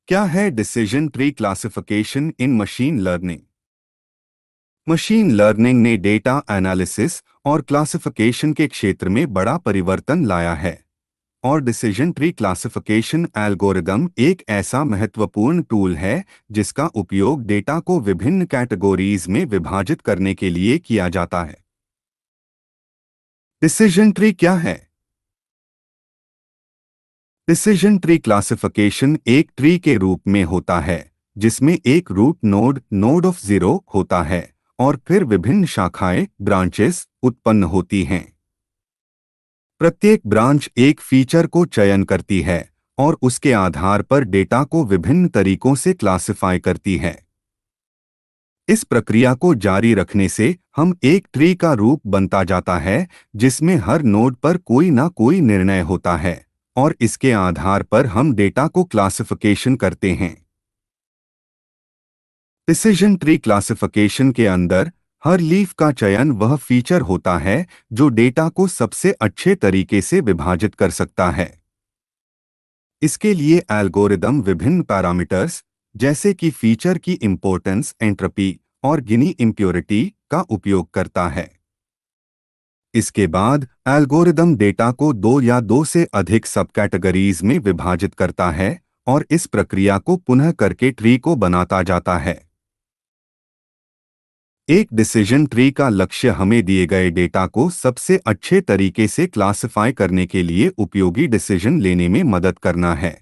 क्या है decision tree classification इन machine learning? Machine learning ने डेटा एनालिसिस और क्लासिफिकेशन के क्षेत्र में बड़ा परिवर्तन लाया है और डिसीजन ट्री क्लासिफिकेशन एल्गोरिदम एक ऐसा महत्वपूर्ण टूल है जिसका उपयोग डेटा को विभिन्न कैटेगोरीज में विभाजित करने के लिए किया जाता है। डिसीजन ट्री क्या है? डिसीजन ट्री क्लासिफिकेशन एक ट्री के रूप में होता है जिसमें एक root node node of zero होता है और फिर विभिन्न शाखाएं ब्रांचेस उत्पन्न होती हैं। प्रत्येक ब्रांच एक फीचर को चयन करती है और उसके आधार पर डेटा को विभिन्न तरीकों से क्लासिफाई करती है। इस प्रक्रिया को जारी रखने से हम एक ट्री का रूप बनता जाता है जिसमें हर नोड पर कोई ना कोई निर्णय होता है और इसके आधार पर हम डेटा को क्लासिफिकेशन करते हैं। डिसीजन ट्री क्लासिफिकेशन के अंदर हर लीफ का चयन वह फीचर होता है जो डेटा को सबसे अच्छे तरीके से विभाजित कर सकता है। इसके लिए एल्गोरिदम विभिन्न पैरामीटर्स जैसे कि फीचर की इंपॉर्टेंस, एंट्रोपी और गिनी इम्प्योरिटी का उपयोग करता है। इसके बाद एल्गोरिदम डेटा को दो या दो से अधिक सब कैटेगरीज में विभाजित करता है और इस प्रक्रिया को पुनः करके ट्री को बनाता जाता है। एक डिसीजन ट्री का लक्ष्य हमें दिए गए डेटा को सबसे अच्छे तरीके से क्लासिफाई करने के लिए उपयोगी डिसीजन लेने में मदद करना है।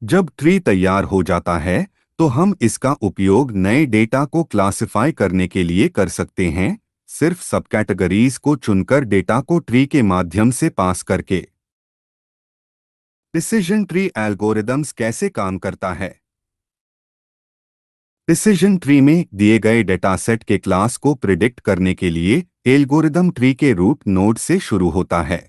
जब ट्री तैयार हो जाता है तो हम इसका उपयोग नए डेटा को क्लासिफाई करने के लिए कर सकते हैं, सिर्फ सब कैटेगरीज को चुनकर डेटा को ट्री के माध्यम से पास करके। डिसीजन ट्री एल्गोरिदम्स कैसे काम करता है? डिसीजन ट्री में दिए गए डेटासेट के क्लास को प्रिडिक्ट करने के लिए एल्गोरिदम ट्री के रूट नोड से शुरू होता है।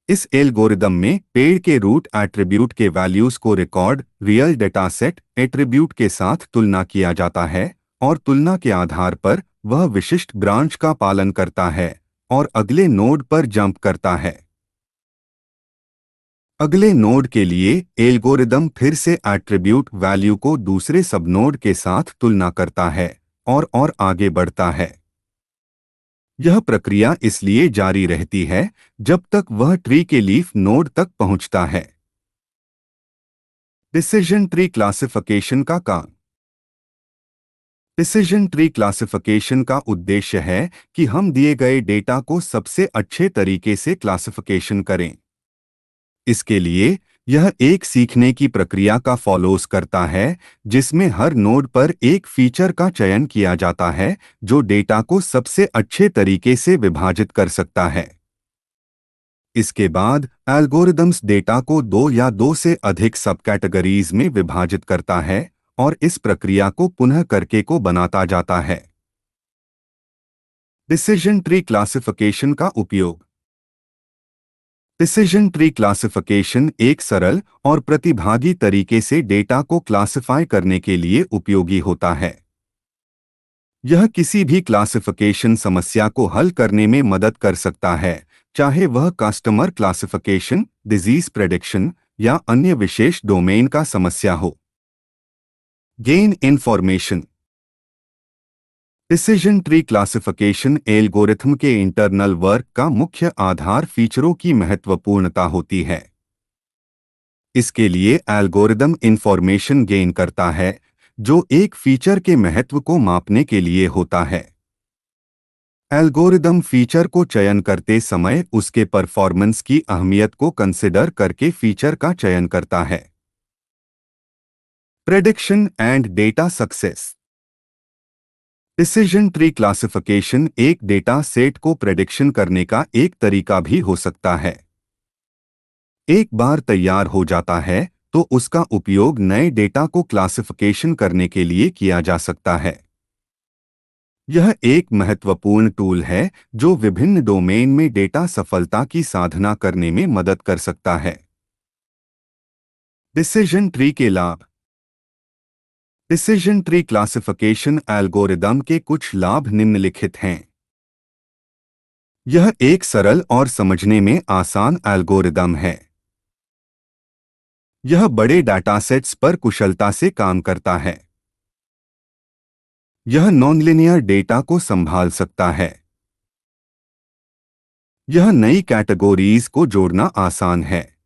इस एल्गोरिदम में पेड़ के रूट एट्रीब्यूट के वैल्यूज को रिकॉर्ड रियल डेटासेट एट्रीब्यूट के साथ तुलना किया जाता है और तुलना के आधार पर वह विशिष्ट ब्रांच का पालन करता है और अगले नोड पर जंप करता है। अगले नोड के लिए एल्गोरिदम फिर से एट्रीब्यूट वैल्यू को दूसरे सबनोड के साथ तुलना करता है और आगे बढ़ता है। यह प्रक्रिया इसलिए जारी रहती है जब तक वह ट्री के लीफ नोड तक पहुंचता है। डिसीजन ट्री क्लासिफिकेशन का काम। डिसीजन ट्री क्लासिफिकेशन का उद्देश्य है कि हम दिए गए डेटा को सबसे अच्छे तरीके से क्लासिफिकेशन करें। इसके लिए यह एक सीखने की प्रक्रिया का फॉलोस करता है जिसमें हर नोड पर एक फीचर का चयन किया जाता है जो डेटा को सबसे अच्छे तरीके से विभाजित कर सकता है। इसके बाद एल्गोरिदम्स डेटा को दो या दो से अधिक सब कैटेगरीज में विभाजित करता है और इस प्रक्रिया को पुनः करके को बनाता जाता है। डिसीजन ट्री क्लासिफिकेशन का उपयोग। डिसीजन ट्री क्लासिफिकेशन एक सरल और प्रतिभागी तरीके से डेटा को क्लासिफाई करने के लिए उपयोगी होता है। यह किसी भी क्लासिफिकेशन समस्या को हल करने में मदद कर सकता है, चाहे वह कस्टमर क्लासिफिकेशन, डिजीज प्रेडिक्शन या अन्य विशेष डोमेन का समस्या हो। Gain information. Decision tree classification algorithm के इंटरनल वर्क का मुख्य आधार फीचरों की महत्वपूर्णता होती है। इसके लिए एल्गोरिदम इंफॉर्मेशन गेन करता है जो एक फीचर के महत्व को मापने के लिए होता है। एल्गोरिदम फीचर को चयन करते समय उसके परफॉर्मेंस की अहमियत को कंसिडर करके फीचर का चयन करता है। Prediction and data success. Decision tree classification एक डेटा सेट को प्रेडिक्शन करने का एक तरीका भी हो सकता है। एक बार तैयार हो जाता है तो उसका उपयोग नए डेटा को क्लासिफिकेशन करने के लिए किया जा सकता है। यह एक महत्वपूर्ण टूल है जो विभिन्न डोमेन में डेटा सफलता की साधना करने में मदद कर सकता है। डिसीजन ट्री के लाभ। डिसीजन ट्री क्लासिफिकेशन एल्गोरिदम के कुछ लाभ निम्नलिखित हैं। यह एक सरल और समझने में आसान एल्गोरिदम है। यह बड़े डाटासेट्स पर कुशलता से काम करता है। यह नॉनलिनियर डेटा को संभाल सकता है। यह नई कैटेगोरीज को जोड़ना आसान है।